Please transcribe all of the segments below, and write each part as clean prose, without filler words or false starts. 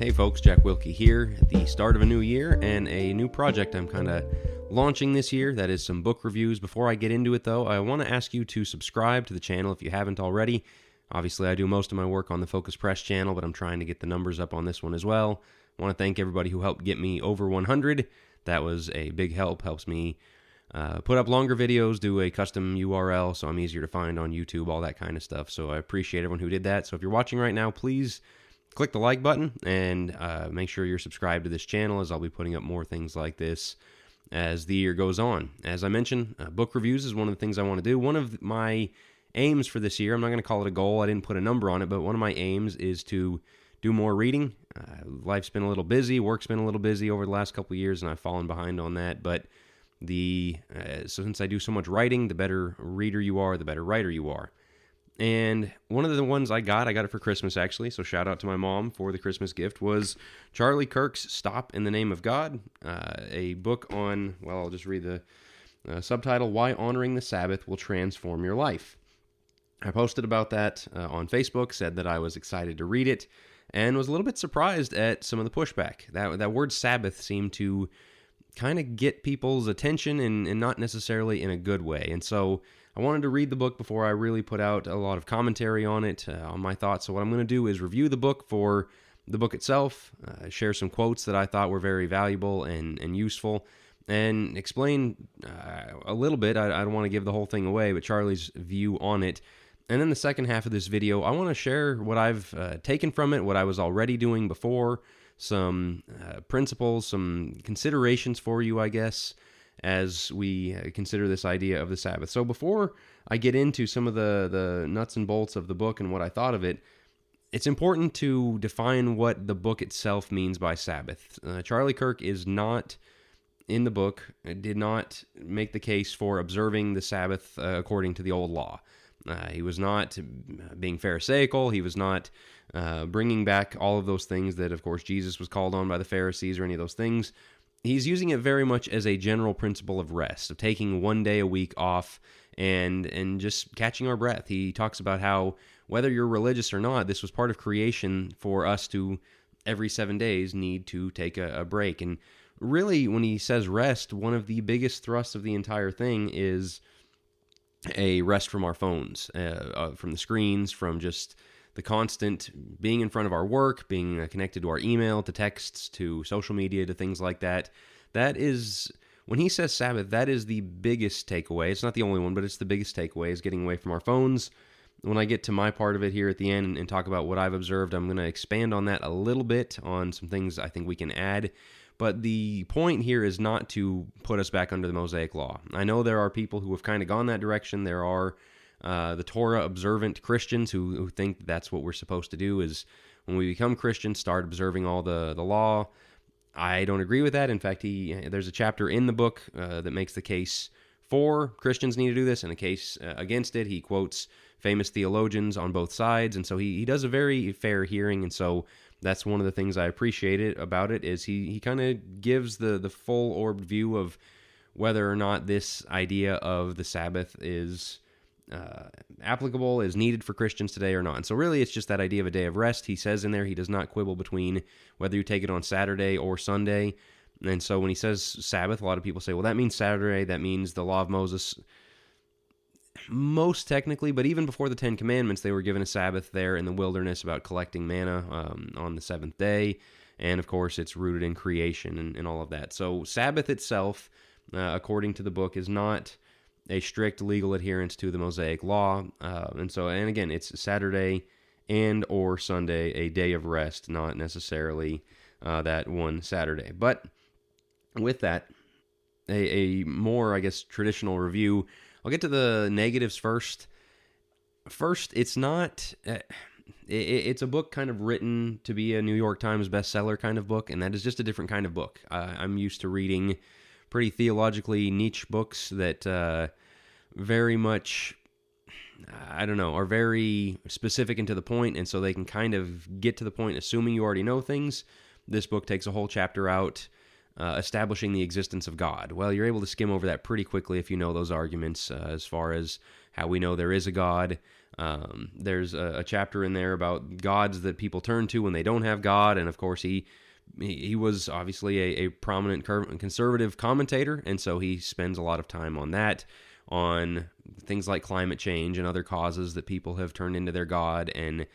Hey folks, Jack Wilkie here at the start of a new year and a new project I'm kind of launching this year. That is some book reviews. Before I get into it though, I want to ask you to subscribe to the channel if you haven't already. Obviously I do most of my work on the Focus Press channel, but I'm trying to get the numbers up on this one as well. I want to thank everybody who helped get me over 100. That was a big help, helps me put up longer videos, do a custom URL so I'm easier to find on YouTube, all that kind of stuff. So I appreciate everyone who did that. So if you're watching right now, please click the like button and make sure you're subscribed to this channel, as I'll be putting up more things like this as the year goes on. As I mentioned, book reviews is one of the things I want to do. One of my aims for this year, I'm not going to call it a goal, I didn't put a number on it, but one of my aims is to do more reading. Life's been a little busy, work's been a little busy over the last couple of years, and I've fallen behind on that. But so since I do so much writing, the better reader you are, the better writer you are. And one of the ones I got it for Christmas actually, so shout out to my mom for the Christmas gift, was Charlie Kirk's Stop in the Name of God, a book on, well, I'll just read the subtitle, Why Honoring the Sabbath Will Transform Your Life. I posted about that on Facebook, said that I was excited to read it, and was a little bit surprised at some of the pushback. That word Sabbath seemed to kind of get people's attention and not necessarily in a good way, and so I wanted to read the book before I really put out a lot of commentary on it, on my thoughts. So what I'm going to do is review the book for the book itself, share some quotes that I thought were very valuable and useful, and explain a little bit, I don't want to give the whole thing away, but Charlie's view on it. And in the second half of this video, I want to share what I've taken from it, what I was already doing before, some principles, some considerations for you, I guess, as we consider this idea of the Sabbath. So before I get into some of the nuts and bolts of the book and what I thought of it, it's important to define what the book itself means by Sabbath. Charlie Kirk is not, in the book, did not make the case for observing the Sabbath according to the old law. He was not being pharisaical. He was not bringing back all of those things that, of course, Jesus was called on by the Pharisees or any of those things. He's using it very much as a general principle of rest, of taking one day a week off and just catching our breath. He talks about how, whether you're religious or not, this was part of creation for us to, every 7 days, need to take a break. And really, when he says rest, one of the biggest thrusts of the entire thing is a rest from our phones, from the screens, from just the constant being in front of our work, being connected to our email, to texts, to social media, to things like that. That is, when he says Sabbath, that is the biggest takeaway. It's not the only one, but it's the biggest takeaway, is getting away from our phones. When I get to my part of it here at the end and talk about what I've observed, I'm going to expand on that a little bit, on some things I think we can add. But the point here is not to put us back under the Mosaic Law. I know there are people who have kind of gone that direction. There are the Torah-observant Christians who think that's what we're supposed to do, is when we become Christians, start observing all the law. I don't agree with that. In fact, there's a chapter in the book that makes the case for Christians need to do this, and a case against it. He quotes famous theologians on both sides, and so he does a very fair hearing, and so that's one of the things I appreciate about it, is he kind of gives the full-orbed view of whether or not this idea of the Sabbath is applicable, is needed for Christians today or not. And so really it's just that idea of a day of rest. He says in there he does not quibble between whether you take it on Saturday or Sunday. And so when he says Sabbath, a lot of people say, well, that means Saturday, that means the law of Moses. Most technically, but even before the Ten Commandments, they were given a Sabbath there in the wilderness about collecting manna on the seventh day. And of course it's rooted in creation and all of that. So Sabbath itself, according to the book, is not a strict legal adherence to the Mosaic Law, and again, it's Saturday and or Sunday, a day of rest, not necessarily that one Saturday. But with that, a more, I guess, traditional review. I'll get to the negatives first. First, it's not. It's a book kind of written to be a New York Times bestseller kind of book, and that is just a different kind of book. I'm used to reading pretty theologically niche books that very much, I don't know, are very specific and to the point, and so they can kind of get to the point assuming you already know things. This book takes a whole chapter out establishing the existence of God. Well, you're able to skim over that pretty quickly if you know those arguments as far as how we know there is a God, There's a chapter in there about gods that people turn to when they don't have God, and of course he was obviously a prominent conservative commentator, and so he spends a lot of time on that, on things like climate change and other causes that people have turned into their God. And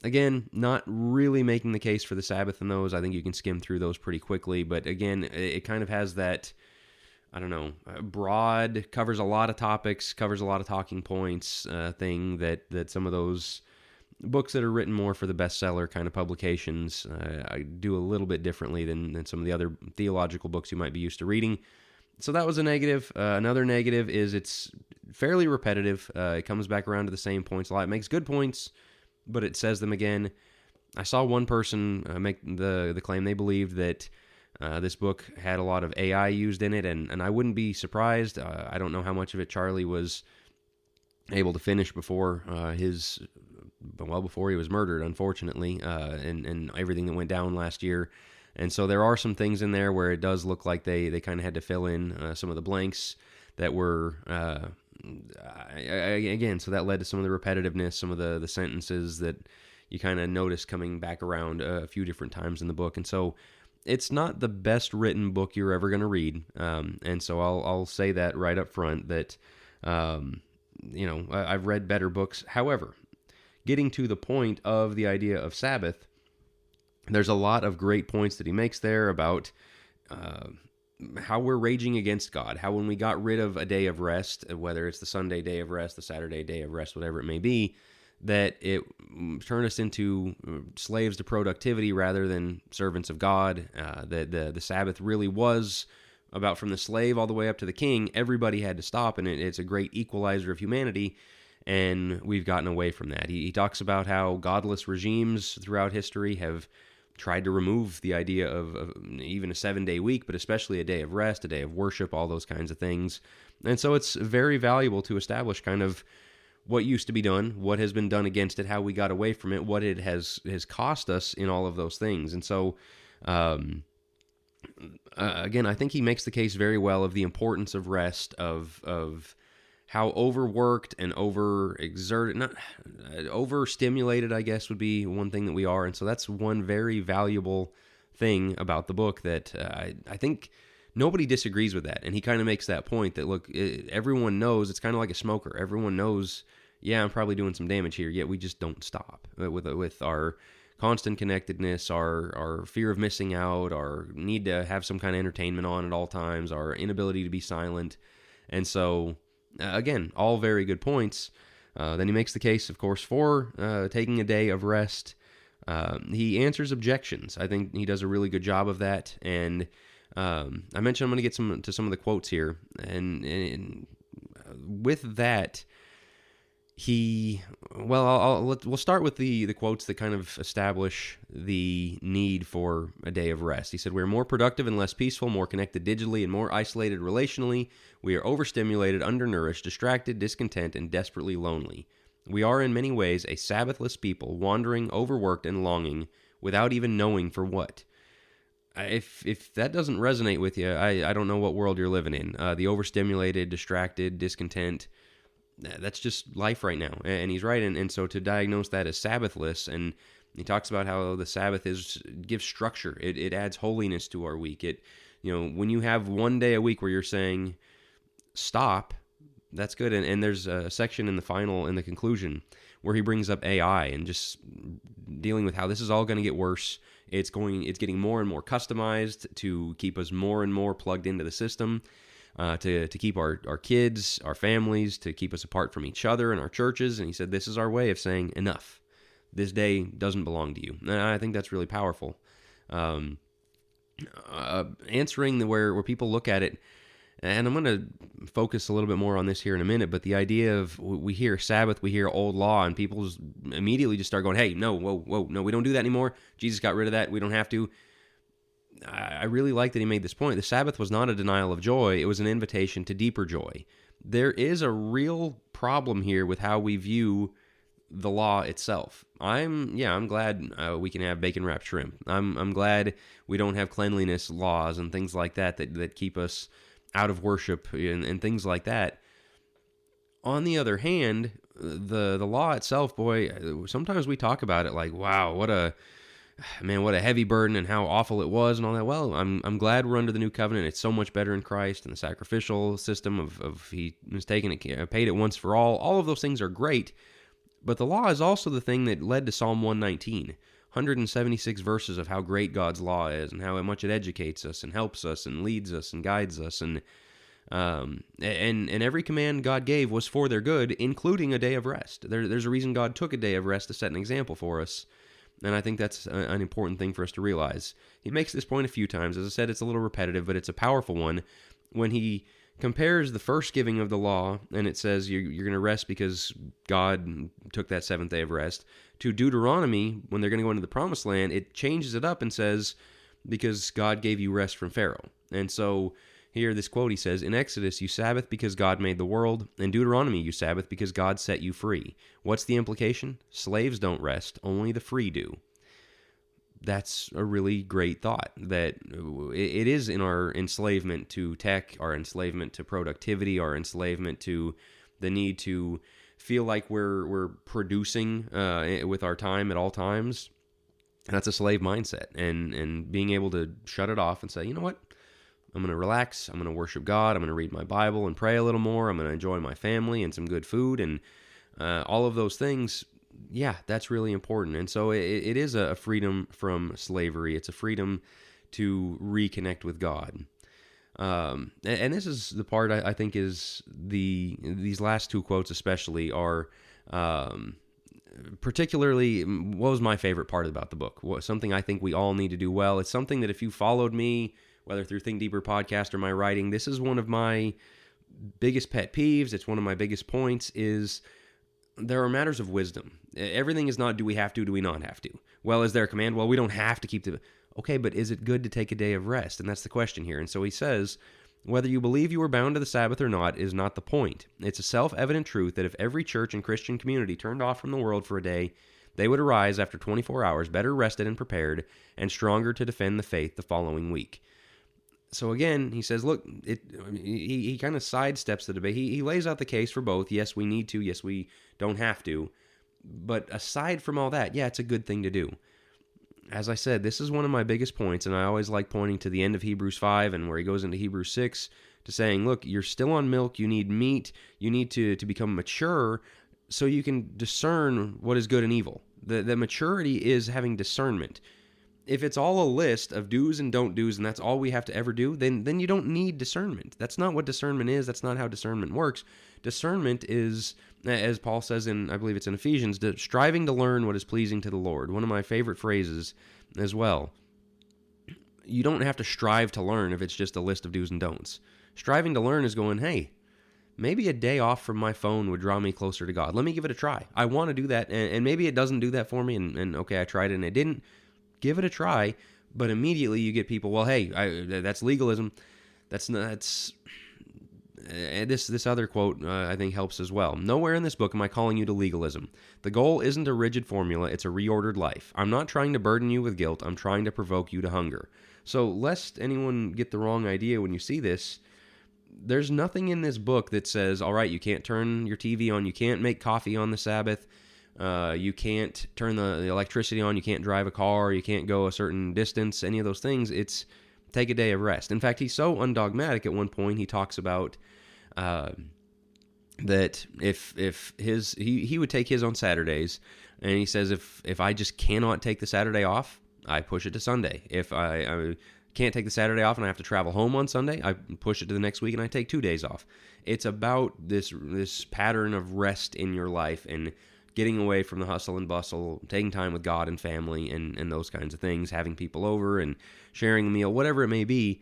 again, not really making the case for the Sabbath in those. I think you can skim through those pretty quickly, but again, it kind of has that, I don't know, broad, covers a lot of topics, covers a lot of talking points thing that some of those books that are written more for the bestseller kind of publications I do a little bit differently than some of the other theological books you might be used to reading. So that was a negative. Another negative is it's fairly repetitive. It comes back around to the same points a lot. It makes good points, but it says them again. I saw one person make the claim they believed that this book had a lot of AI used in it, and I wouldn't be surprised. I don't know how much of it Charlie was able to finish before before he was murdered, unfortunately, and everything that went down last year. And so there are some things in there where it does look like they kind of had to fill in some of the blanks that were, again, so that led to some of the repetitiveness, some of the sentences that you kind of notice coming back around a few different times in the book. And so it's not the best written book you're ever going to read. And so I'll say that right up front that, I've read better books. However, getting to the point of the idea of Sabbath, there's a lot of great points that he makes there about how we're raging against God, how when we got rid of a day of rest, whether it's the Sunday day of rest, the Saturday day of rest, whatever it may be, that it turned us into slaves to productivity rather than servants of God, that the Sabbath really was about from the slave all the way up to the king. Everybody had to stop, and it's a great equalizer of humanity, and we've gotten away from that. He talks about how godless regimes throughout history have tried to remove the idea of even a 7-day week, but especially a day of rest, a day of worship, all those kinds of things. And so it's very valuable to establish kind of what used to be done, what has been done against it, how we got away from it, what it has cost us in all of those things. And so, again, I think he makes the case very well of the importance of rest, of how overworked and overstimulated, I guess, would be one thing that we are. And so that's one very valuable thing about the book that I think nobody disagrees with that. And he kind of makes that point that, look, everyone knows, it's kind of like a smoker. Everyone knows, yeah, I'm probably doing some damage here, yet we just don't stop. With our constant connectedness, our fear of missing out, our need to have some kind of entertainment on at all times, our inability to be silent. And so, again, all very good points. Then he makes the case, of course, for taking a day of rest. He answers objections. I think he does a really good job of that. And I mentioned I'm going to get to some of the quotes here. And with that, we'll start with the quotes that kind of establish the need for a day of rest. He said, "We're more productive and less peaceful, more connected digitally and more isolated relationally. We are overstimulated, undernourished, distracted, discontent, and desperately lonely. We are in many ways a Sabbathless people, wandering, overworked, and longing, without even knowing for what." If that doesn't resonate with you, I don't know what world you're living in. The overstimulated, distracted, discontent, that's just life right now. And he's right. And so to diagnose that as Sabbathless, and he talks about how the Sabbath gives structure. It adds holiness to our week. When you have one day a week where you're saying stop, that's good. And there's a section in the conclusion where he brings up AI and just dealing with how this is all going to get worse. It's getting more and more customized to keep us more and more plugged into the system. To keep our kids, our families, to keep us apart from each other and our churches. And he said, this is our way of saying enough. This day doesn't belong to you. And I think that's really powerful. Answering where people look at it, and I'm going to focus a little bit more on this here in a minute, but the idea of, we hear Sabbath, we hear old law, and people immediately just start going, hey, no, whoa, no, we don't do that anymore. Jesus got rid of that. We don't have to. I really like that he made this point. The Sabbath was not a denial of joy. It was an invitation to deeper joy. There is a real problem here with how we view the law itself. I'm glad we can have bacon wrapped shrimp. I'm glad we don't have cleanliness laws and things like that keep us out of worship and things like that. On the other hand, the law itself, boy, sometimes we talk about it like, wow, what a heavy burden and how awful it was and all that. Well, I'm glad we're under the new covenant. It's so much better in Christ, and the sacrificial system of he was taken it, paid it once for all. All of those things are great, but the law is also the thing that led to Psalm 119. 176 verses of how great God's law is and how much it educates us and helps us and leads us and guides us, and every command God gave was for their good, including a day of rest. There's a reason God took a day of rest to set an example for us, and I think that's an important thing for us to realize. He makes this point a few times. As I said, it's a little repetitive, but it's a powerful one when he compares the first giving of the law, and it says you're going to rest because God took that seventh day of rest, to Deuteronomy, when they're going to go into the promised land. It changes it up and says, because God gave you rest from Pharaoh. And so here, this quote, he says, in Exodus, you Sabbath because God made the world. In Deuteronomy, you Sabbath because God set you free. What's the implication? Slaves don't rest, only the free do. That's a really great thought, that it is in our enslavement to tech, our enslavement to productivity, our enslavement to the need to feel like we're producing with our time at all times. That's a slave mindset, and being able to shut it off and say, you know what? I'm going to relax. I'm going to worship God. I'm going to read my Bible and pray a little more. I'm going to enjoy my family and some good food and all of those things. Yeah, that's really important. And so it is a freedom from slavery. It's a freedom to reconnect with God. And this is the part I think is these last two quotes especially are particularly what was my favorite part about the book. Something I think we all need to do well. It's something that if you followed me, whether through Think Deeper podcast or my writing, this is one of my biggest pet peeves. It's one of my biggest points is there are matters of wisdom. Everything is not, do we have to, do we not have to? Well, is there a command? Well, we don't have to keep the... Okay, but is it good to take a day of rest? And that's the question here. And so he says, whether you believe you are bound to the Sabbath or not is not the point. It's a self-evident truth that if every church and Christian community turned off from the world for a day, they would arise after 24 hours better rested and prepared and stronger to defend the faith the following week. So again, he says, look, he kind of sidesteps the debate. He lays out the case for both. Yes, we need to. Yes, we don't have to. But aside from all that, yeah, it's a good thing to do. As I said, this is one of my biggest points, and I always like pointing to the end of Hebrews 5 and where he goes into Hebrews 6 to saying, look, you're still on milk, you need meat, you need to become mature so you can discern what is good and evil. The maturity is having discernment. If it's all a list of do's and don't do's and that's all we have to ever do, then you don't need discernment. That's not what discernment is. That's not how discernment works. Discernment is, as Paul says in, I believe it's in Ephesians, striving to learn what is pleasing to the Lord. One of my favorite phrases as well. You don't have to strive to learn if it's just a list of do's and don'ts. Striving to learn is going, hey, maybe a day off from my phone would draw me closer to God. Let me give it a try. I want to do that, and maybe it doesn't do that for me, and okay, I tried it and it didn't. Give it a try, but immediately you get people, well, hey, that's legalism. This other quote I think helps as well. Nowhere in this book am I calling you to legalism. The goal isn't a rigid formula, it's a reordered life. I'm not trying to burden you with guilt, I'm trying to provoke you to hunger. So lest anyone get the wrong idea when you see this, there's nothing in this book that says, all right, you can't turn your TV on, you can't make coffee on the Sabbath, you can't turn the electricity on, you can't drive a car, you can't go a certain distance, any of those things. It's take a day of rest. In fact, he's so undogmatic at one point, he talks about that if he would take his on Saturdays, and he says if I just cannot take the Saturday off, I push it to Sunday. If I can't take the Saturday off and I have to travel home on Sunday, I push it to the next week and I take 2 days off. It's about this pattern of rest in your life and getting away from the hustle and bustle, taking time with God and family and those kinds of things, having people over and sharing a meal, whatever it may be.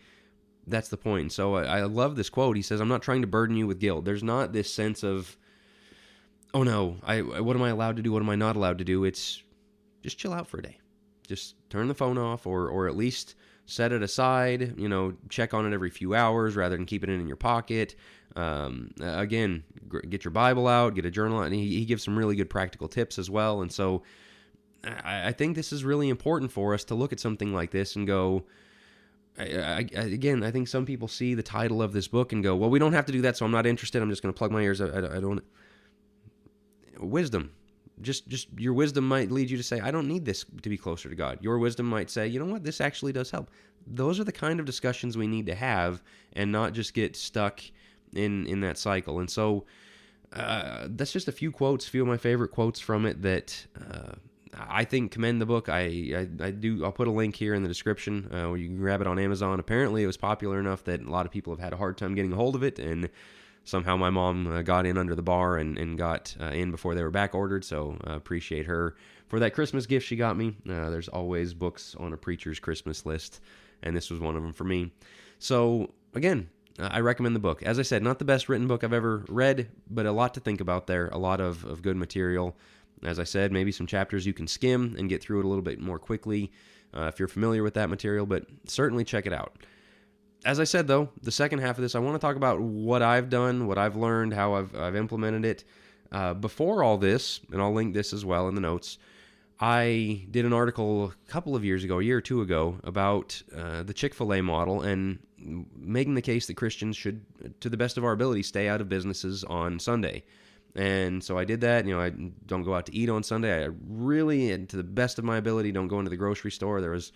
That's the point. So I love this quote. He says, I'm not trying to burden you with guilt. There's not this sense of, oh no, what am I allowed to do? What am I not allowed to do? It's just chill out for a day. Just turn the phone off or at least set it aside, check on it every few hours rather than keep it in your pocket. Again, get your Bible out, get a journal, and he gives some really good practical tips as well. And so I think this is really important for us to look at something like this and go, I think some people see the title of this book and go, well, we don't have to do that, so I'm not interested. I'm just going to plug my ears. I don't. wisdom. Just your wisdom might lead you to say, I don't need this to be closer to God. Your wisdom might say, you know what, this actually does help. Those are the kind of discussions we need to have, and not just get stuck in that cycle. And so that's just a few of my favorite quotes from it that I think commend the book. I'll put a link here in the description where you can grab it on Amazon. Apparently it was popular enough that a lot of people have had a hard time getting a hold of it, and somehow my mom got in under the bar and got in before they were back ordered, so appreciate her for that Christmas gift she got me. There's always books on a preacher's Christmas list, and this was one of them for me. So again, I recommend the book. As I said, not the best written book I've ever read, but a lot to think about there, a lot of good material. As I said, maybe some chapters you can skim and get through it a little bit more quickly if you're familiar with that material, but certainly check it out. As I said, though, the second half of this, I want to talk about what I've done, what I've learned, how I've implemented it. Before all this, and I'll link this as well in the notes, I did an article a couple of years ago, a year or two ago, about the Chick-fil-A model and making the case that Christians should, to the best of our ability, stay out of businesses on Sunday. And so I did that. I don't go out to eat on Sunday. I really, to the best of my ability, don't go into the grocery store. There was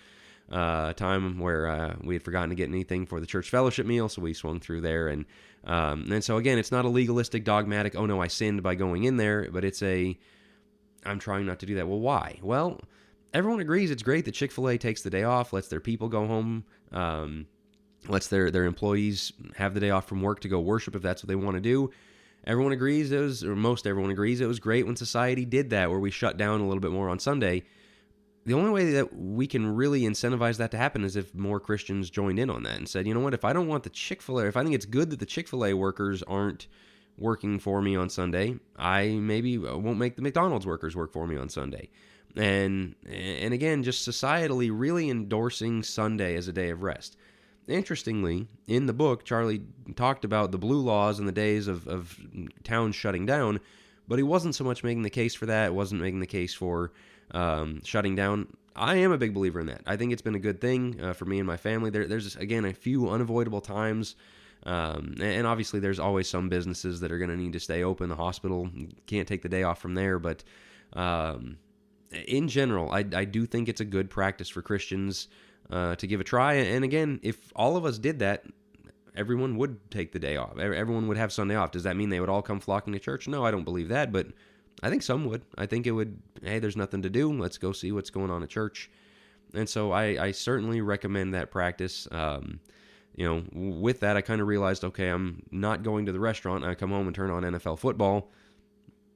a time where we had forgotten to get anything for the church fellowship meal, so we swung through there. And so again, it's not a legalistic, dogmatic, oh no, I sinned by going in there, but it's I'm trying not to do that. Well, why? Well, everyone agrees it's great that Chick-fil-A takes the day off, lets their people go home, lets their employees have the day off from work to go worship if that's what they want to do. Everyone agrees most everyone agrees it was great when society did that, where we shut down a little bit more on Sunday. The only way that we can really incentivize that to happen is if more Christians joined in on that and said, you know what, if I don't want the Chick-fil-A, if I think it's good that the Chick-fil-A workers aren't working for me on Sunday, I maybe won't make the McDonald's workers work for me on Sunday. And again, just societally really endorsing Sunday as a day of rest. Interestingly, in the book, Charlie talked about the blue laws and the days of towns shutting down, but he wasn't so much making the case for that, wasn't making the case for shutting down. I am a big believer in that. I think it's been a good thing for me and my family. There's, again, a few unavoidable times, and obviously there's always some businesses that are going to need to stay open. The hospital can't take the day off from there, but in general, I do think it's a good practice for Christians to give a try. And again, if all of us did that, everyone would take the day off. Everyone would have Sunday off. Does that mean they would all come flocking to church? No, I don't believe that, but I think some would. I think it would, hey, there's nothing to do. Let's go see what's going on at church. And so I certainly recommend that practice. With that, I kind of realized, okay, I'm not going to the restaurant. I come home and turn on NFL football.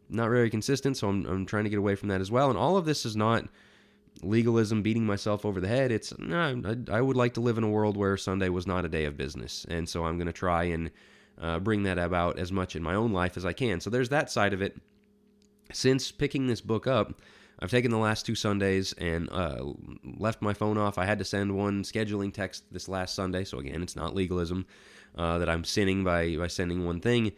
Not very consistent, so I'm trying to get away from that as well. And all of this is not legalism, beating myself over the head. It's I would like to live in a world where Sunday was not a day of business, and so I'm going to try and bring that about as much in my own life as I can. So there's that side of it. Since picking this book up, I've taken the last 2 Sundays and left my phone off. I had to send one scheduling text this last Sunday, so again, it's not legalism that I'm sinning by sending one thing.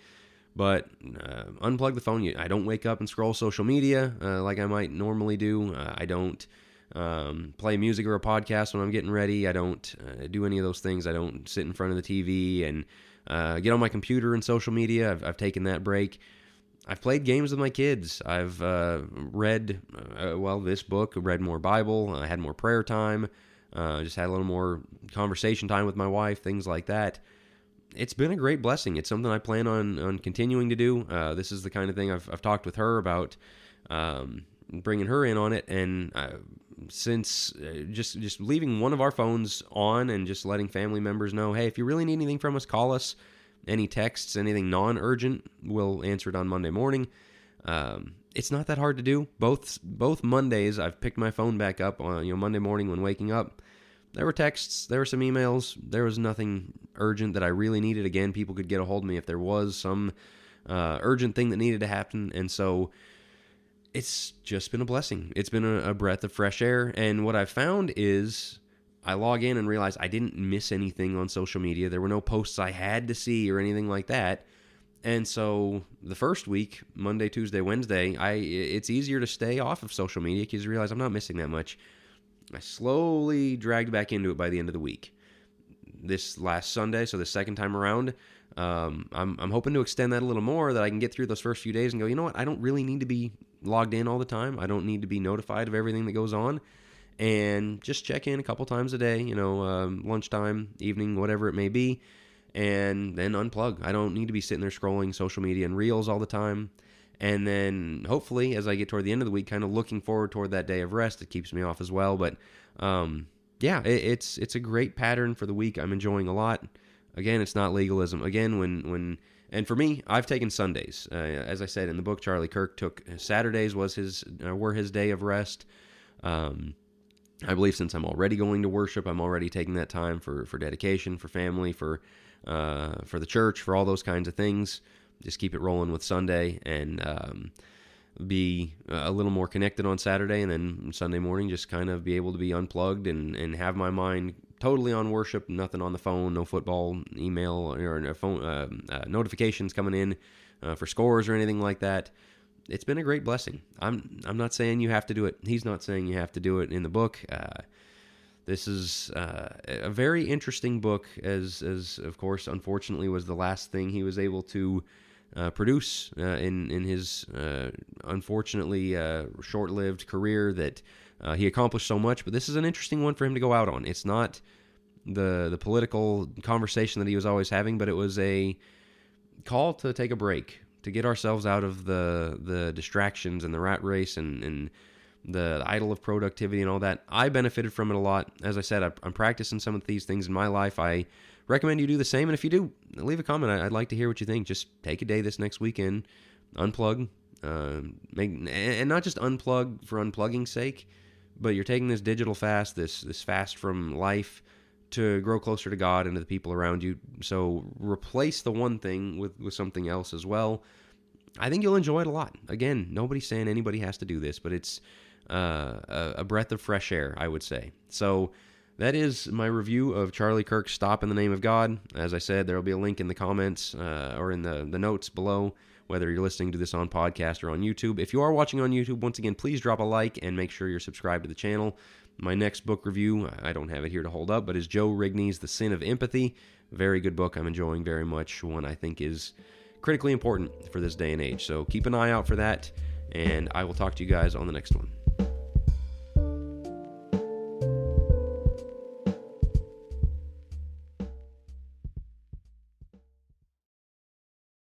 But unplug the phone. I don't wake up and scroll social media like I might normally do. I don't play music or a podcast when I'm getting ready. I don't do any of those things. I don't sit in front of the TV and get on my computer and social media. I've taken that break. I've played games with my kids. I've read, this book, read more Bible. I had more prayer time. Just had a little more conversation time with my wife, things like that. It's been a great blessing. It's something I plan on continuing to do. This is the kind of thing I've talked with her about, bringing her in on it. And since just leaving one of our phones on and just letting family members know, hey, if you really need anything from us, call us. Any texts, anything non-urgent, we'll answer it on Monday morning. It's not that hard to do. Both Mondays, I've picked my phone back up on Monday morning when waking up. There were texts, there were some emails, there was nothing urgent that I really needed. Again, people could get a hold of me if there was some urgent thing that needed to happen, and so it's just been a blessing. It's been a breath of fresh air, and what I've found is I log in and realize I didn't miss anything on social media. There were no posts I had to see or anything like that. And so the first week, Monday, Tuesday, Wednesday, it's easier to stay off of social media because you realize I'm not missing that much. I slowly dragged back into it by the end of the week. This last Sunday, so the second time around, I'm hoping to extend that a little more, that I can get through those first few days and go, you know what, I don't really need to be logged in all the time. I don't need to be notified of everything that goes on, and just check in a couple times a day, lunchtime, evening, whatever it may be, and then unplug. I don't need to be sitting there scrolling social media and reels all the time. And then hopefully, as I get toward the end of the week, kind of looking forward toward that day of rest, it keeps me off as well. But it's a great pattern for the week. I'm enjoying a lot. Again, it's not legalism. Again, and for me, I've taken Sundays. As I said in the book, Charlie Kirk took Saturdays were his day of rest. I believe since I'm already going to worship, I'm already taking that time for dedication, for family, for the church, for all those kinds of things. Just keep it rolling with Sunday, and be a little more connected on Saturday, and then Sunday morning just kind of be able to be unplugged and have my mind totally on worship, nothing on the phone, no football, email, or phone notifications coming in for scores or anything like that. It's been a great blessing. I'm not saying you have to do it. He's not saying you have to do it in the book. This is a very interesting book, as of course, unfortunately, was the last thing he was able to produce in his unfortunately short-lived career, that he accomplished so much. But this is an interesting one for him to go out on. It's not the political conversation that he was always having, but it was a call to take a break, to get ourselves out of the distractions and the rat race and the idol of productivity and all that. I benefited from it a lot. As I said, I'm practicing some of these things in my life. I recommend you do the same, and if you do, leave a comment. I'd like to hear what you think. Just take a day this next weekend, unplug, and not just unplug for unplugging's sake, but you're taking this digital fast, this fast from life, to grow closer to God and to the people around you. So replace the one thing with something else as well. I think you'll enjoy it a lot. Again, nobody's saying anybody has to do this, but it's a breath of fresh air, I would say. So that is my review of Charlie Kirk's Stop in the Name of God. As I said, there will be a link in the comments or in the notes below, whether you're listening to this on podcast or on YouTube. If you are watching on YouTube, once again, please drop a like and make sure you're subscribed to the channel. My next book review, I don't have it here to hold up, but is Joe Rigney's The Sin of Empathy. Very good book. I'm enjoying very much. One I think is critically important for this day and age. So keep an eye out for that, and I will talk to you guys on the next one.